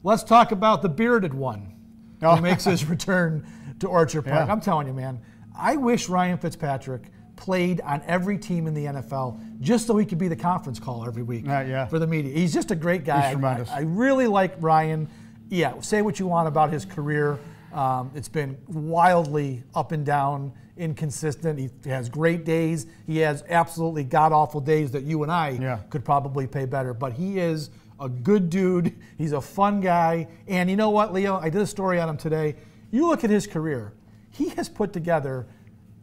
Let's talk about the bearded one who makes his return to Orchard Park. Yeah. I'm telling you, man, I wish Ryan Fitzpatrick played on every team in the NFL just so he could be the conference caller every week for the media. He's just a great guy. He's tremendous. I really like Ryan. Yeah, say what you want about his career. It's been wildly up and down, inconsistent. He has great days. He has absolutely god-awful days that you and I could probably pay better. But he is a good dude. He's a fun guy. And you know what, Leo? I did a story on him today. You look at his career. He has put together,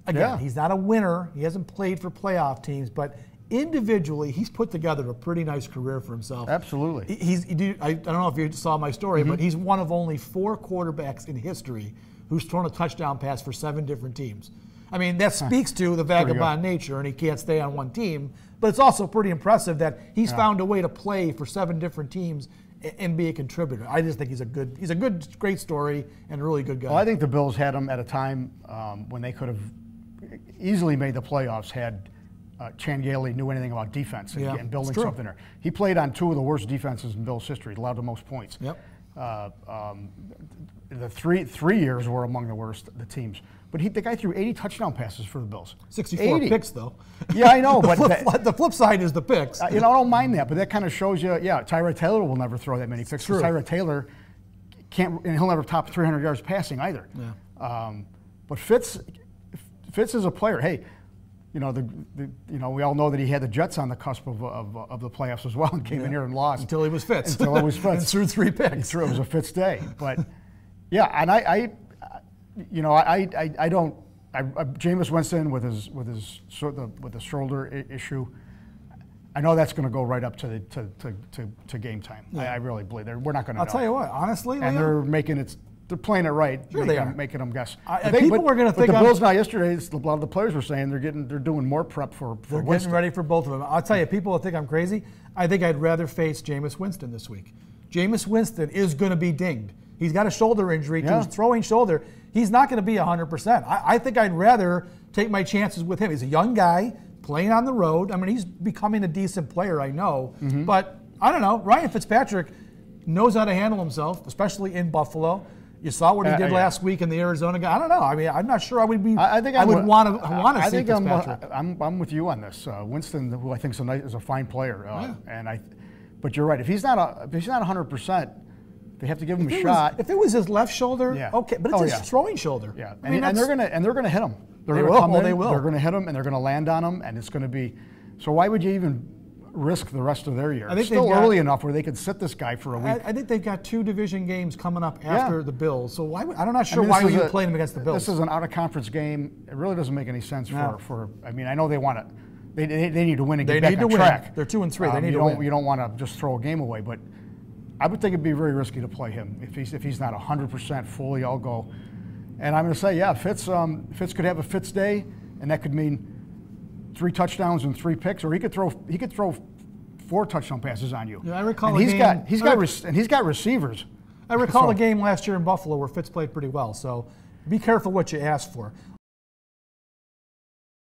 again, he's not a winner. He hasn't played for playoff teams. But individually, he's put together a pretty nice career for himself. Absolutely. I don't know if you saw my story, but he's one of only 4 quarterbacks in history who's thrown a touchdown pass for 7 different teams. I mean, that speaks to the vagabond nature, and he can't stay on one team. But it's also pretty impressive that he's found a way to play for 7 different teams and be a contributor. I just think he's a good, great story and a really good guy. Well, I think the Bills had him at a time when they could have easily made the playoffs had Chan Gailey knew anything about defense and building something there. He played on 2 of the worst defenses in Bills history, allowed the most points. Yep. The three years were among the worst, the teams. But the guy threw 80 touchdown passes for the Bills. 64 picks, though. Yeah, I know. The flip side is the picks. I don't mind that, but that kind of shows you, Tyrod Taylor will never throw that many picks. Tyrod Taylor can't, and he'll never top 300 yards passing either. Yeah. But Fitz is a player. Hey, we all know that he had the Jets on the cusp of the playoffs as well and came in here and lost. Until he was Fitz. Until it was Fitz. And threw 3 picks. It was a Fitz day. But, yeah, and I don't. Jameis Winston with the shoulder issue. I know that's going to go right up to game time. I really believe we're not going to. I'll tell you what, honestly, and Leo, they're playing it right. Sure they are. Making them guess. People were going to think the Bills now yesterday. A lot of the players were saying they're doing more prep for they're Winston. getting ready for both of them. I'll tell you, people will think I'm crazy. I think I'd rather face Jameis Winston this week. Jameis Winston is going to be dinged. He's got a shoulder injury to his throwing shoulder. He's not going to be 100%. I think I'd rather take my chances with him. He's a young guy playing on the road. I mean, he's becoming a decent player, I know. But I don't know. Ryan Fitzpatrick knows how to handle himself, especially in Buffalo. You saw what he did last week in the Arizona game. I don't know. I mean, I'm not sure I would be. I would want to see Fitzpatrick. I'm with you on this. Winston, who I think is a fine player, but you're right. If he's not 100%. They have to give him a shot. If it was his left shoulder, okay, but it's his throwing shoulder. Yeah, I mean, and they're gonna hit him. They will. They're going to hit him, and they're going to land on him, and it's going to be. So why would you even risk the rest of their year? It's still early enough where they could sit this guy for a week. I think they've got 2 division games coming up after the Bills. So I'm not sure why would you play them against the Bills. This is an out-of-conference game. It really doesn't make any sense for. I mean, I know they want to. They need to win and get back on track. They're 2-3. They need to win. You don't want to just throw a game away, but. I would think it'd be very risky to play him if he's not 100% fully all go. And I'm going to say, Fitz could have a Fitz day, and that could mean 3 touchdowns and 3 picks, or he could throw 4 touchdown passes on you. Yeah, I recall. And he's got receivers. I recall a game last year in Buffalo where Fitz played pretty well. So be careful what you ask for.